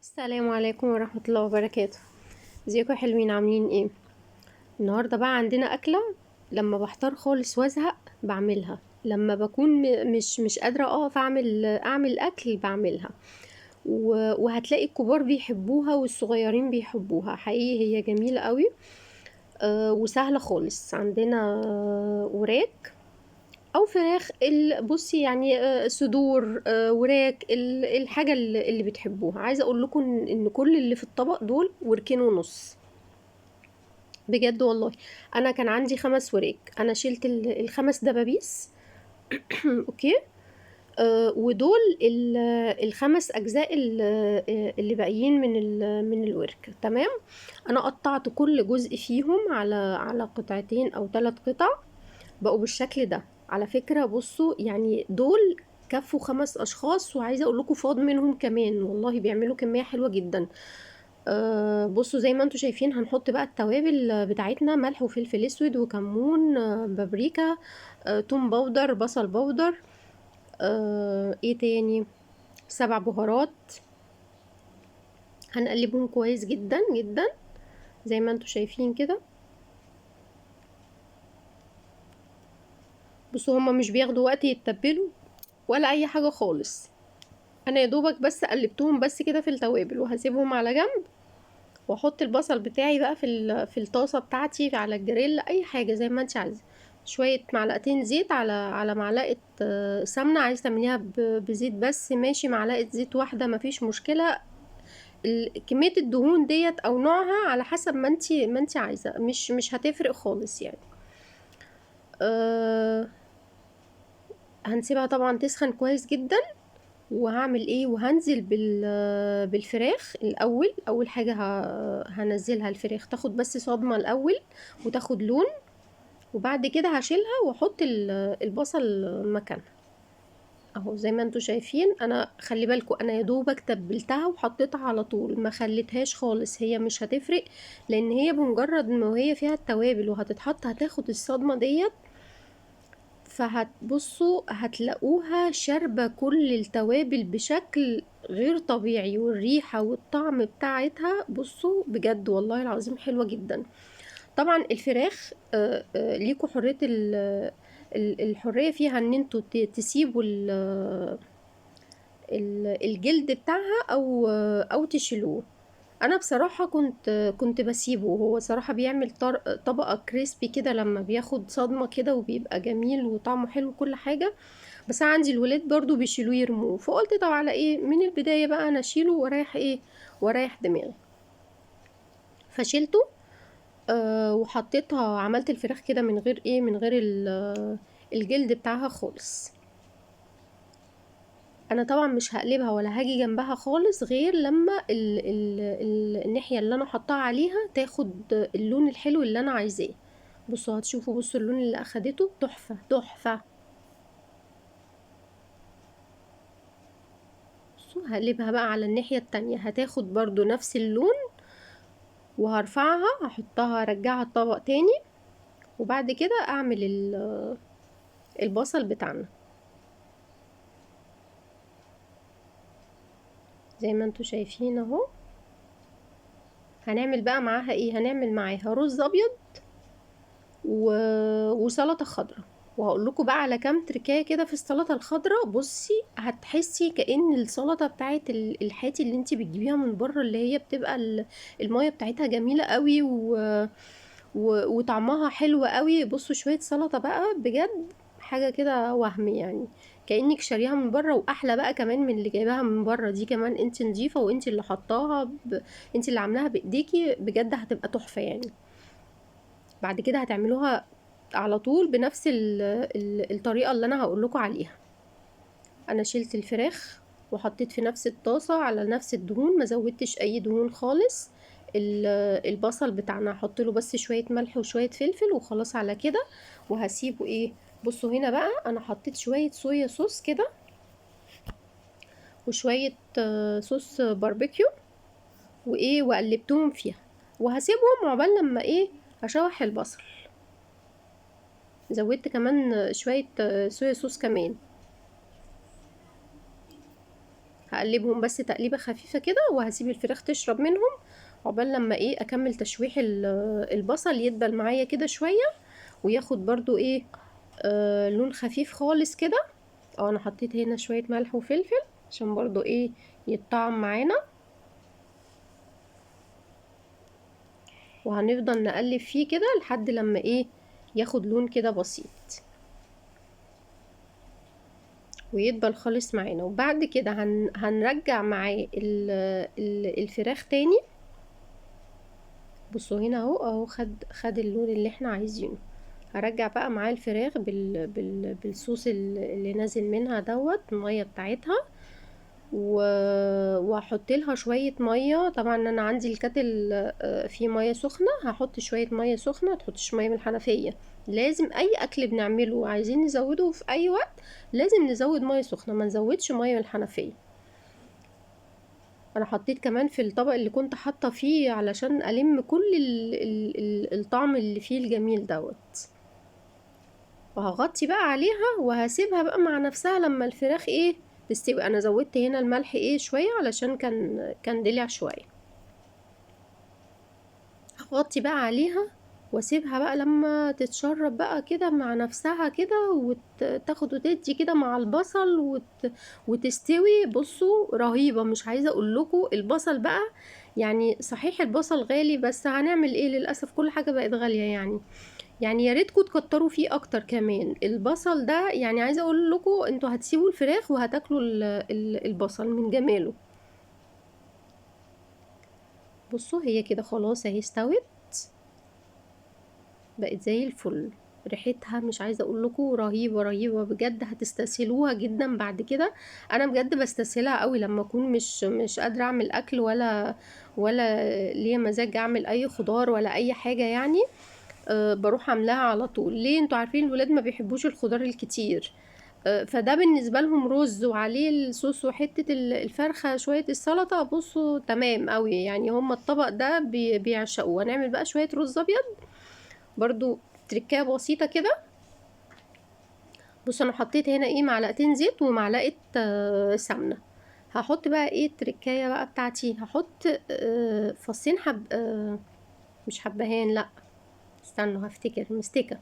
السلام عليكم ورحمة الله وبركاته. ازيكم يا حلوين، عاملين ايه؟ النهاردة بقى عندنا أكلة. لما بحتار خالص وازهق بعملها، لما بكون مش قادرة اقف اعمل أكل بعملها. وهتلاقي الكبار بيحبوها والصغيرين بيحبوها، حقيقي هي جميلة قوي. وسهلة خالص. عندنا وراك او فراخ، بصي يعني صدور، وراك، الحاجه اللي بتحبوها. عايزه اقول لكم إن كل اللي في الطبق دول وركين ونص. بجد والله. انا كان عندي 5 وراك، انا شلت الخمس دبابيس. اوكي. ودول ال5 اجزاء اللي باقيين من الورك. تمام. انا قطعت كل جزء فيهم على قطعتين او 3 قطع. بقوا بالشكل ده. على فكرة بصوا، يعني دول كفوا 5 أشخاص، وعايزة أقول لكم فاض منهم كمان، والله بيعملوا كمية حلوة جدا. بصوا زي ما انتوا شايفين، هنحط بقى التوابل بتاعتنا: ملح وفلفل اسود وكمون، بابريكا، توم باودر، بصل باودر، ايه تاني، 7 بهارات. هنقلبهم كويس جدا جدا زي ما انتوا شايفين كده. بصوا هما مش بياخدوا وقت يتبلوا ولا اي حاجة خالص. انا يا دوبك بس قلبتهم بس كده في التوابل، وهسيبهم على جنب. واحط البصل بتاعي بقى في الطاسه بتاعتي على الجريل، اي حاجه زي ما انت عايزه. شويه معلقتين زيت على معلقه سمنه. عايزه تعمليها بزيت بس ماشي، معلقه زيت واحده مفيش مشكله. كميه الدهون ديت او نوعها على حسب ما انت عايزه، مش هتفرق خالص يعني. أه هنسيبها طبعا تسخن كويس جدا. وهعمل ايه، وهنزل بالفراخ الاول. اول حاجه هنزلها الفراخ تاخد بس صدمه الاول وتاخد لون. وبعد كده هشيلها واحط البصل مكانها. اهو زي ما انتوا شايفين. انا خلي بالكم، انا يا دوبك تبلتها وحطيتها على طول، ما خليتهاش خالص. هي مش هتفرق، لان هي بمجرد ما هي فيها التوابل وهتتحط هتاخد الصدمه ديت. فهتبصوا هتلاقوها شاربة كل التوابل بشكل غير طبيعي، والريحة والطعم بتاعتها بصوا بجد والله العظيم حلوة جدا. طبعا الفراخ ليكوا حرية الحرية فيها ان انتوا تسيبوا الجلد بتاعها او تشيلوه. انا بصراحة كنت بسيبه. هو صراحة بيعمل طبقة كريسبي كده لما بياخد صدمة كده، وبيبقى جميل وطعمه حلو كل حاجة. بس أنا عندي الولاد برضو بيشيلوه يرموه، فقلت طب على ايه من البداية بقى انا اشيله واريح ايه، واريح دماغي. فشيلته. وحطيتها، عملت الفراخ كده من غير ايه، من غير الجلد بتاعها خالص. انا طبعا مش هقلبها ولا هاجي جنبها خالص غير لما الناحية اللي انا حطاها عليها تاخد اللون الحلو اللي انا عايزاه. بصوا هتشوفوا، بصوا اللون اللي اخدته تحفة تحفة. بصوا هقلبها بقى على الناحية التانية، هتاخد برضو نفس اللون. وهرفعها، هحطها ارجعها الطبق تاني. وبعد كده اعمل البصل بتاعنا زي ما انتوا شايفين اهو. هنعمل بقى معاها ايه، هنعمل معاها رز ابيض و... وسلطة خضراء. وهقول لكم بقى على كام تركايه كده في السلطة الخضراء. بصي هتحسي كأن السلطة بتاعت الحاتي اللي انتي بتجيبيها من بره، اللي هي بتبقى المية بتاعتها جميلة قوي وطعمها حلو قوي. بصوا شوية سلطة بقى بجد حاجة كده وهم يعني. كأنك شاريها من بره، واحلى بقى كمان من اللي جايباها من بره دي. كمان انت نضيفة وانت اللي حطاها انت اللي عاملاها بايديكي، بجد هتبقى تحفة يعني. بعد كده هتعملوها على طول بنفس الطريقة اللي انا هقول لكم عليها. انا شلت الفراخ وحطيت في نفس الطاسة على نفس الدهون، ما زودتش اي دهون خالص. البصل بتاعنا هحط له بس شوية ملح وشوية فلفل وخلاص على كده. وهسيبه ايه. بصوا هنا بقى انا حطيت شوية صويا صوص كده، وشوية صوص باربيكيو، وايه وقلبتهم فيها. وهسيبهم عقبال لما ايه، هشوح البصل. زودت كمان شوية صويا صوص كمان. هقلبهم بس تقليبه خفيفه كده، وهسيب الفراخ تشرب منهم عقبال لما ايه اكمل تشويح البصل يدبل معايا كده شويه، وياخد برضو ايه لون خفيف خالص كده. انا حطيت هنا شويه ملح وفلفل عشان برضو ايه يتطعم معانا، وهنفضل نقلب فيه كده لحد لما ايه ياخد لون كده بسيط ويدبل خالص معانا. وبعد كده هنرجع معاه الفراخ تاني. بصوا هنا اهو خد اللون اللي احنا عايزينه. هرجع بقى معاه الفراخ بالصوص اللي نازل منها دوت الميه بتاعتها، واحط لها شويه ميه. طبعا انا عندي الكاتل فيه ميه سخنه، هحط شويه ميه سخنه، متحطش ميه من الحنفيه. لازم اي اكل بنعمله عايزين نزوده في اي وقت لازم نزود ميه سخنه، ما نزودش ميه من الحنفيه. انا حطيت كمان في الطبق اللي كنت حاطه فيه علشان الم كل الطعم اللي فيه الجميل دوت. وهغطي بقى عليها وهسيبها بقى مع نفسها لما الفراخ ايه تستوي. انا زودت هنا الملح ايه شويه علشان كان دلع شويه. هغطي بقى عليها واسيبها بقى لما تتشرب بقى كده مع نفسها كده، وتاخد وتدي كده مع البصل وتستوي. بصوا رهيبة، مش عايزة اقول لكم البصل بقى يعني صحيح البصل غالي، بس هنعمل ايه للأسف كل حاجة بقت غالية يعني يا ريتكم تكتروا فيه اكتر كمان البصل ده. يعني عايزة اقول لكم انتوا هتسيبوا الفراخ وهتاكلوا البصل من جماله. بصوا هي كده خلاص اهي استوت، بقت زي الفل. ريحتها مش عايزه اقول لكم رهيبه رهيبه بجد، هتستسهلوها جدا بعد كده. انا بجد بستسهلها قوي لما اكون مش قادره اعمل اكل ولا ليا مزاج اعمل اي خضار ولا اي حاجه يعني. بروح عاملاها على طول. ليه؟ انتوا عارفين الولاد ما بيحبوش الخضار الكتير، فده بالنسبه لهم رز وعليه الصوص وحته الفرخه شويه السلطه. بصوا تمام قوي يعني، هم الطبق ده بيعشقوه. هنعمل بقى شويه رز ابيض برضو تركايه بسيطه كده. بص انا حطيت هنا ايه معلقتين زيت ومعلقه سمنه. هحط بقى ايه التركايه بقى بتاعتي، هحط فصين مش حبهان، لا استنوا هفتكر، مستكه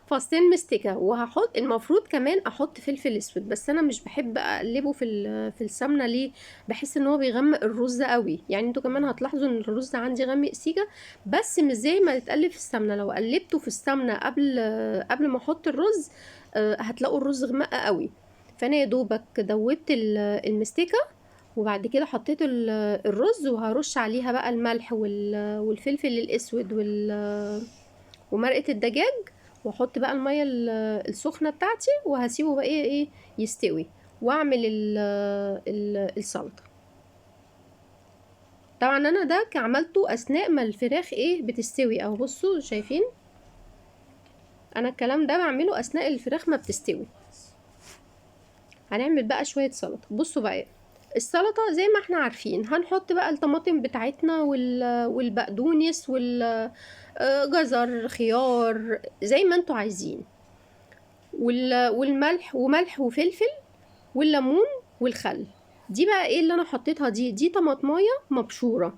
فصين مستكه. وهحط المفروض كمان احط فلفل اسود، بس انا مش بحب اقلبه في السمنه. ليه؟ بحس ان هو بيغمق الرز قوي. يعني انتوا كمان هتلاحظوا ان الرز عندي غامق سيكه، بس مش زي ما يتقلب في السمنه. لو قلبته في السمنه قبل ما احط الرز هتلاقوا الرز غمق قوي. فانا يا دوبك دوبت المستكه، وبعد كده حطيت الرز، وهرش عليها بقى الملح والفلفل الاسود ومرقه الدجاج، واحط بقى الميه السخنه بتاعتي، وهسيبه بقى ايه يستوي، واعمل السلطه. طبعا انا ده عملته اثناء ما الفراخ ايه بتستوي، او بصوا شايفين انا الكلام ده بعمله اثناء الفراخ ما بتستوي. هنعمل بقى شويه سلطه. بصوا بقى السلطه زي ما احنا عارفين، هنحط بقى الطماطم بتاعتنا والبقدونس والجزر خيار زي ما انتوا عايزين، والملح وملح وفلفل والليمون والخل. دي بقى ايه اللي انا حطيتها؟ دي طماطمايه مبشوره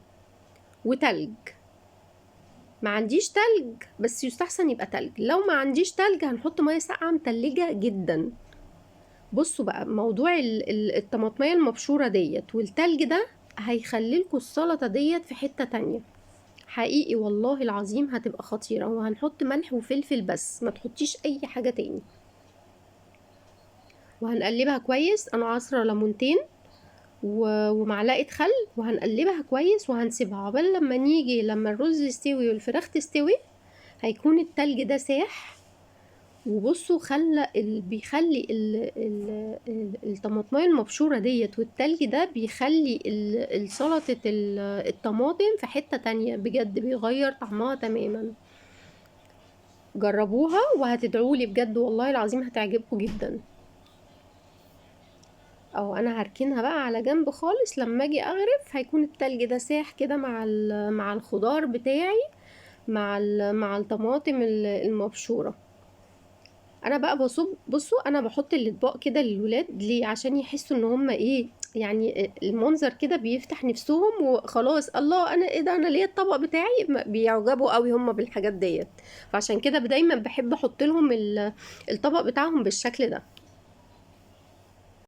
وتلج. ما عنديش تلج بس يستحسن يبقى تلج. لو ما عنديش تلج هنحط ميه ساقعه متلجه جدا. بصوا بقى موضوع الطماطمايه المبشوره ديت والتلج ده هيخليلكوا السلطه ديت في حته تانية حقيقي والله العظيم، هتبقى خطيره. وهنحط ملح وفلفل بس، ما تحطيش اي حاجه تاني. وهنقلبها كويس. انا عصره ليمونتين ومعلقه خل، وهنقلبها كويس وهنسيبها عقبال لما نيجي لما الرز يستوي والفراخ تستوي هيكون التلج ده ساح. وبصوا بيخلي الطماطمايه المبشوره ديت والتلج ده بيخلي سلطه الطماطم في حته تانية بجد، بيغير طعمها تماما. جربوها وهتدعولي بجد والله العظيم هتعجبكم جدا. او انا هركنها بقى على جنب خالص، لما اجي اغرف هيكون التلج ده ساح كده مع الخضار بتاعي، مع الطماطم المبشوره. انا بقى بصوا انا بحط الاطباق كده للولاد ليه؟ عشان يحسوا ان هم ايه، يعني المنظر كده بيفتح نفسهم وخلاص، الله انا ايه ده، انا ليه الطبق بتاعي، بيعجبوا قوي هم بالحاجات ديت. فعشان كده دايما بحب احط لهم الطبق بتاعهم بالشكل ده.